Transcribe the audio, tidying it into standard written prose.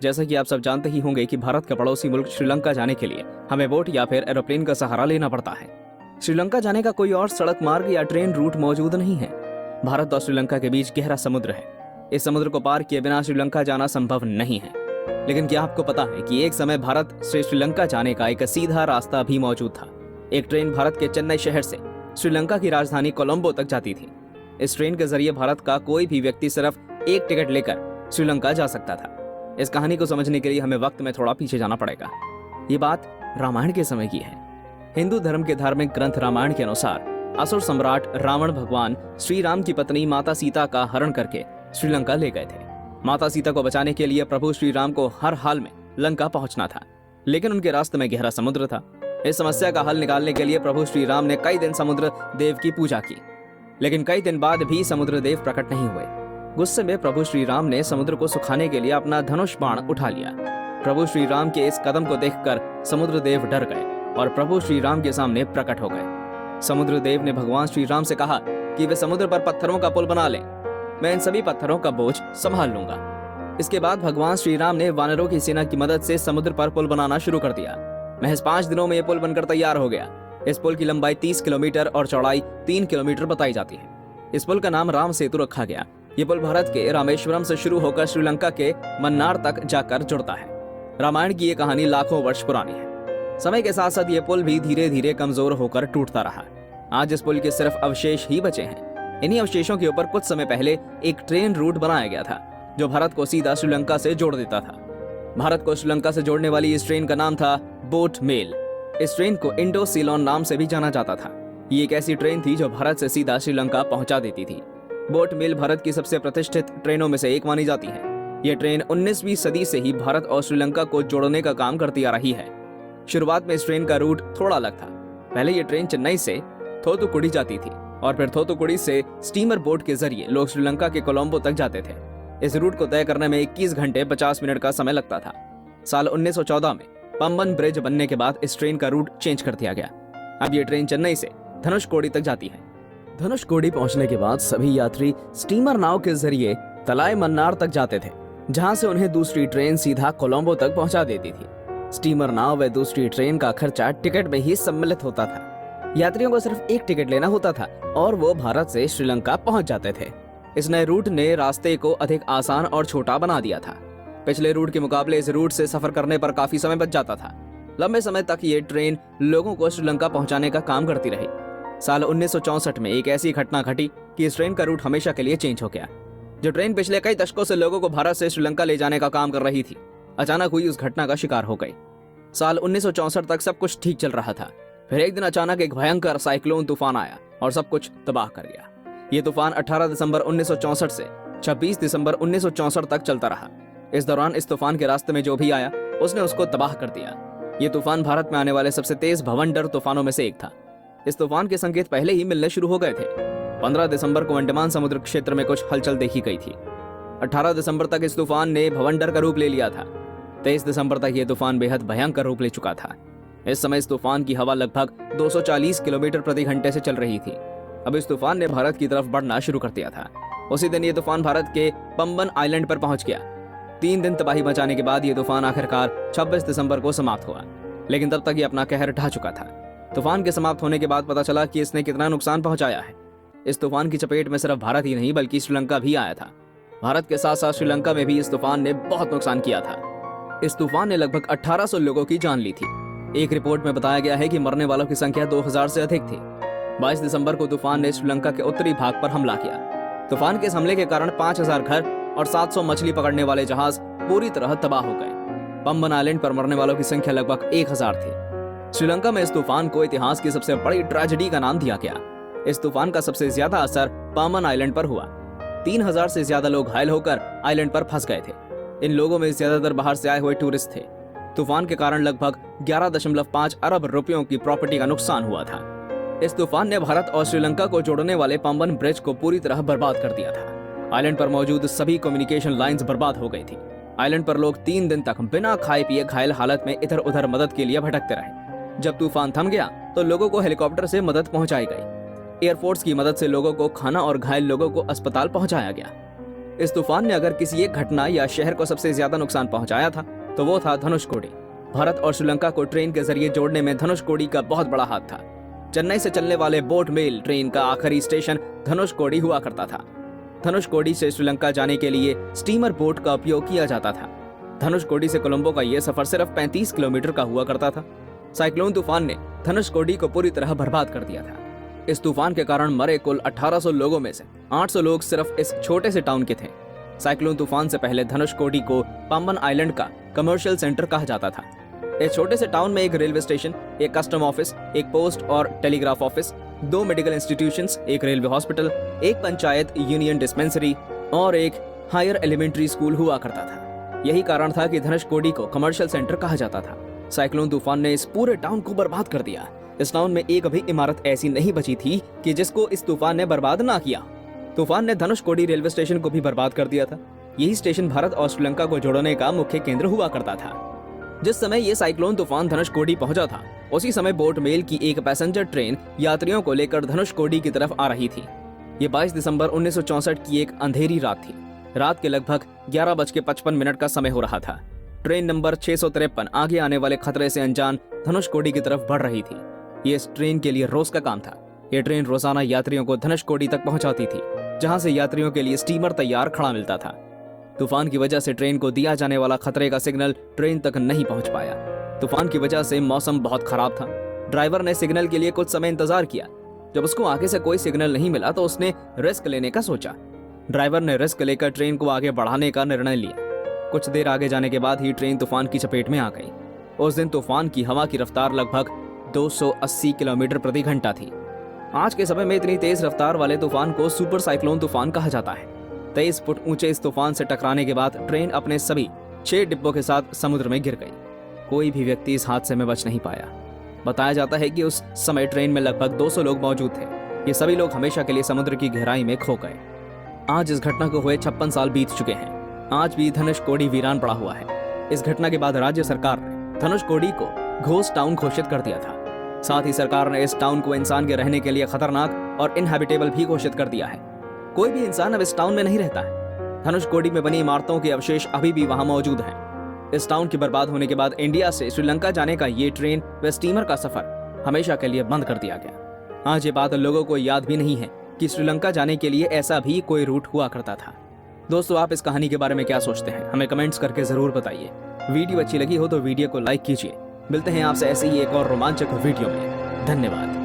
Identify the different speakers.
Speaker 1: जैसा कि आप सब जानते ही होंगे कि भारत का पड़ोसी मुल्क श्रीलंका जाने के लिए हमें बोट या फिर एरोप्लेन का सहारा लेना पड़ता है। श्रीलंका जाने का कोई और सड़क मार्ग या ट्रेन रूट मौजूद नहीं है। भारत और श्रीलंका के बीच गहरा समुद्र है। इस समुद्र को पार किए बिना श्रीलंका जाना संभव नहीं है। लेकिन क्या आपको पता है कि एक समय भारत से श्रीलंका जाने का एक सीधा रास्ता भी मौजूद था। एक ट्रेन भारत के चेन्नई शहर से श्रीलंका की राजधानी कोलंबो तक जाती थी। इस ट्रेन के जरिए भारत का कोई भी व्यक्ति सिर्फ एक टिकट लेकर श्रीलंका जा सकता था। इस कहानी को समझने के लिए हमें वक्त में थोड़ा पीछे जाना पड़ेगा। ये बात रामायण के समय की है। हिंदू धर्म के धार्मिक ग्रंथ रामायण के अनुसार असुर सम्राट रावण भगवान श्री राम की पत्नी माता सीता का हरण करके श्रीलंका ले गए थे। माता सीता को बचाने के लिए प्रभु श्री राम को हर हाल में लंका पहुंचना था, लेकिन उनके रास्ते में गहरा समुद्र था। इस समस्या का हल निकालने के लिए प्रभु श्री राम ने कई दिन समुद्र देव की पूजा की, लेकिन कई दिन बाद भी समुद्र देव प्रकट नहीं हुए। गुस्से में प्रभु श्री राम ने समुद्र को सुखाने के लिए अपना धनुष बाण उठा लिया। प्रभु श्री राम के इस कदम को देखकर समुद्र देव डर गए और प्रभु श्री राम के सामने प्रकट हो गए। समुद्र देव ने भगवान श्री राम से कहा कि वे समुद्र पर पत्थरों का पुल बना लें। मैं इन सभी पत्थरों का बोझ संभाल लूंगा। इसके बाद भगवान श्री राम ने वानरों की सेना की मदद से समुद्र पर पुल बनाना शुरू कर दिया। महज 5 दिनों में यह पुल बनकर तैयार हो गया। इस पुल की लंबाई 30 किलोमीटर और चौड़ाई 3 किलोमीटर बताई जाती है। इस पुल का नाम राम सेतु रखा गया। ये पुल भारत के रामेश्वरम से शुरू होकर श्रीलंका के मन्नार तक जाकर जुड़ता है। रामायण की ये कहानी लाखों वर्ष पुरानी है। समय के साथ साथ ये पुल भी धीरे धीरे कमजोर होकर टूटता रहा। आज इस पुल के सिर्फ अवशेष ही बचे हैं। इन्हीं अवशेषों के ऊपर कुछ समय पहले एक ट्रेन रूट बनाया गया था जो भारत को सीधा श्रीलंका से जोड़ देता था। भारत को श्रीलंका से जोड़ने वाली इस ट्रेन का नाम था बोट मेल। इस ट्रेन को इंडो सीलोन नाम से भी जाना जाता था। ये एक ऐसी ट्रेन थी जो भारत से सीधा श्रीलंका पहुंचा देती थी। बोट मेल भारत की सबसे प्रतिष्ठित ट्रेनों में से एक मानी जाती है। यह ट्रेन 19वीं सदी से ही भारत और श्रीलंका को जोड़ने का काम करती आ रही है। शुरुआत में इस ट्रेन का रूट थोड़ा अलग था। पहले यह ट्रेन चेन्नई से थोथुकुडी जाती थी और फिर थोथुकुडी से स्टीमर बोट के जरिए लोग श्रीलंका के कोलंबो तक जाते थे। इस रूट को तय करने में 21 घंटे 50 मिनट का समय लगता था। साल 1914 में पंबन ब्रिज बनने के बाद इस ट्रेन का रूट चेंज कर दिया गया। अब ये ट्रेन चेन्नई से धनुषकोडी तक जाती है। धनुषकोडी पहुंचने के बाद सभी यात्री स्टीमर नाव के जरिए तलाई मन्नार तक जाते थे, जहां से उन्हें दूसरी ट्रेन सीधा कोलंबो तक पहुंचा देती थी। स्टीमर नाव व दूसरी ट्रेन का खर्चा टिकट में ही सम्मिलित होता था। यात्रियों को सिर्फ एक टिकट लेना होता था और वो भारत से श्रीलंका पहुंच जाते थे। इस नए रूट ने रास्ते को अधिक आसान और छोटा बना दिया था। पिछले रूट के मुकाबले इस रूट से सफर करने पर काफी समय बच जाता था। लंबे समय तक ये ट्रेन लोगों को श्रीलंका पहुंचाने का काम करती रही। साल 1964 में एक ऐसी घटना घटी कि इस ट्रेन का रूट हमेशा के लिए चेंज हो गया। जो ट्रेन पिछले कई दशकों से लोगों को भारत से श्रीलंका ले जाने का काम कर रही थी, अचानक हुई उस घटना का शिकार हो गई। साल 1964 तक सब कुछ ठीक चल रहा था। फिर एक दिन अचानक एक भयंकर साइक्लोन तूफान आया और सब कुछ तबाह कर गया। ये तूफान 18 दिसंबर 1964 से 26 दिसंबर 1964 तक चलता रहा। इस दौरान इस तूफान के रास्ते में जो भी आया उसने उसको तबाह कर दिया। ये तूफान भारत में आने वाले सबसे तेज भवंडर तूफानों में से एक था। इस तूफान के संकेत पहले ही मिलने शुरू हो गए थे। 15 दिसंबर को अंडमान समुद्र क्षेत्र में कुछ हलचल देखी गई थी। 18 दिसंबर तक इस तूफान ने भवंडर का रूप ले लिया था। 23 दिसंबर तक यह तूफान बेहद भयंकर रूप ले चुका था। इस समय इस तूफान की हवा लगभग 240 किलोमीटर प्रति घंटे से चल रही थी। अब इस तूफान ने भारत की तरफ बढ़ना शुरू कर दिया था। उसी दिन ये तूफान भारत के पंबन आइलैंड पर पहुंच गया। 3 दिन तबाही मचाने के बाद ये तूफान आखिरकार 26 दिसंबर को समाप्त हुआ, लेकिन तब तक ये अपना कहर ढा चुका था। तूफान के समाप्त होने के बाद पता चला कि इसने कितना नुकसान पहुंचाया है। इस तूफान की चपेट में सिर्फ भारत ही नहीं बल्कि श्रीलंका भी आया था। भारत के साथ साथ श्रीलंका में भी इस तूफान ने बहुत नुकसान किया था। इस तूफान ने लगभग 1800 लोगों की जान ली थी। एक रिपोर्ट में बताया गया है कि मरने वालों की संख्या 2000 से अधिक थी। 22 दिसंबर को तूफान ने श्रीलंका के उत्तरी भाग पर हमला किया। तूफान के इस हमले के कारण 5000 घर और 700 मछली पकड़ने वाले जहाज पूरी तरह तबाह हो गए। पंबन आइलैंड पर मरने वालों की संख्या लगभग 1000 थी। श्रीलंका में इस तूफान को इतिहास की सबसे बड़ी ट्रेजेडी का नाम दिया गया। इस तूफान का सबसे ज्यादा असर पामन आइलैंड पर हुआ। 3000 से ज्यादा लोग घायल होकर आइलैंड पर फंस गए थे। इन लोगों में ज्यादातर बाहर से आए हुए टूरिस्ट थे। तूफान के कारण लगभग 11.5 अरब रुपयों की प्रॉपर्टी का नुकसान हुआ था। इस तूफान ने भारत और श्रीलंका को जोड़ने वाले पंबन ब्रिज को पूरी तरह बर्बाद कर दिया था। आइलैंड पर मौजूद सभी कम्युनिकेशन लाइंस बर्बाद हो गई थी। आइलैंड पर लोग 3 दिन तक बिना खाए पिए घायल हालत में इधर उधर मदद के लिए भटकते रहे। जब तूफान थम गया तो लोगों को हेलीकॉप्टर से मदद पहुंचाई गई। एयरफोर्स की मदद से लोगों को खाना और घायल लोगों को अस्पताल पहुंचाया गया। इस तूफान ने अगर किसी एक घटना या शहर को सबसे ज्यादा नुकसान पहुंचाया था तो वो था धनुषकोडी। भारत और श्रीलंका को ट्रेन के जरिए जोड़ने में धनुषकोडी का बहुत बड़ा हाथ था। चेन्नई से चलने वाले बोट मेल ट्रेन का आखिरी स्टेशन धनुषकोडी हुआ करता था। धनुषकोडी से श्रीलंका जाने के लिए स्टीमर बोट का उपयोग किया जाता था। धनुषकोडी से कोलंबो का यह सफर सिर्फ 35 किलोमीटर का हुआ करता था। साइक्लोन तूफान ने धनुषकोडी को पूरी तरह बर्बाद कर दिया था। इस तूफान के कारण मरे कुल 1800 लोगों में से 800 लोग सिर्फ इस छोटे से टाउन के थे। साइक्लोन तूफान से पहले धनुषकोडी को पाम्बन आइलैंड का कमर्शियल सेंटर कहा जाता था। इस छोटे से टाउन में एक रेलवे स्टेशन, एक कस्टम ऑफिस, एक पोस्ट और टेलीग्राफ ऑफिस, 2 मेडिकल इंस्टीट्यूशंस, एक रेलवे हॉस्पिटल, एक पंचायत यूनियन डिस्पेंसरी और एक हायर एलिमेंट्री स्कूल हुआ करता था। यही कारण था कि धनुषकोडी को कमर्शियल सेंटर कहा जाता था। साइक्लोन तूफान ने इस पूरे टाउन को बर्बाद कर दिया। इस टाउन में एक भी इमारत ऐसी नहीं बची थी कि जिसको इस तूफान ने बर्बाद ना किया। तूफान ने धनुषकोडी रेलवे स्टेशन को भी बर्बाद कर दिया था। यही स्टेशन भारत और श्रीलंका को जोड़ने का मुख्य केंद्र हुआ करता था। जिस समय ये साइक्लोन तूफान धनुषकोडी पहुंचा था, उसी समय बोट मेल की एक पैसेंजर ट्रेन यात्रियों को लेकर धनुषकोडी की तरफ आ रही थी। ये 22 दिसंबर 1964 की एक अंधेरी रात थी। रात के लगभग 11:55 का समय हो रहा था। ट्रेन नंबर 653 आगे आने वाले खतरे से अनजान धनुषकोडी की तरफ बढ़ रही थी। ये इस ट्रेन के लिए रोज का काम था। ये ट्रेन रोजाना यात्रियों को धनुषकोडी तक पहुंचाती थी, जहां से यात्रियों के लिए स्टीमर तैयार खड़ा मिलता था। तूफान की वजह से ट्रेन को दिया जाने वाला खतरे का सिग्नल ट्रेन तक नहीं पहुंच पाया। तूफान की वजह से मौसम बहुत खराब था। ड्राइवर ने सिग्नल के लिए कुछ समय इंतजार किया। जब उसको आगे से कोई सिग्नल नहीं मिला तो उसने रिस्क लेने का सोचा। ड्राइवर ने रिस्क लेकर ट्रेन को आगे बढ़ाने का निर्णय लिया। कुछ देर आगे जाने के बाद ही ट्रेन तूफान की चपेट में आ गई। उस दिन तूफान की हवा की रफ्तार लगभग 280 किलोमीटर प्रति घंटा थी। आज के समय में इतनी तेज रफ्तार वाले तूफान को सुपर साइक्लोन तूफान कहा जाता है। 23 फुट ऊंचे इस तूफान से टकराने के बाद ट्रेन अपने सभी 6 डिब्बों के साथ समुद्र में गिर गई। कोई भी व्यक्ति इस हादसे में बच नहीं पाया। बताया जाता है कि उस समय ट्रेन में लगभग 200 लोग मौजूद थे। ये सभी लोग हमेशा के लिए समुद्र की गहराई में खो गए। आज इस घटना को हुए 56 साल बीत चुके हैं। आज भी धनुषकोडी वीरान पड़ा हुआ है। इस घटना के बाद राज्य सरकार ने धनुषकोडी को घोस्ट टाउन घोषित कर दिया था। साथ ही सरकार ने इस टाउन को इंसान के रहने के लिए खतरनाक और इनहैबिटेबल भी घोषित कर दिया है। कोई भी इंसान अब इस टाउन में नहीं रहता है। धनुषकोडी में बनी इमारतों के अवशेष अभी भी वहां मौजूद हैं। इस टाउन के बर्बाद होने के बाद इंडिया से श्रीलंका जाने का ये ट्रेन व स्टीमर का सफर हमेशा के लिए बंद कर दिया गया। आज ये बात लोगों को याद भी नहीं है कि श्रीलंका जाने के लिए ऐसा भी कोई रूट हुआ करता था। दोस्तों, आप इस कहानी के बारे में क्या सोचते हैं? हमें कमेंट्स करके जरूर बताइए। वीडियो अच्छी लगी हो तो वीडियो को लाइक कीजिए। मिलते हैं आपसे ऐसे ही एक और रोमांचक वीडियो में। धन्यवाद।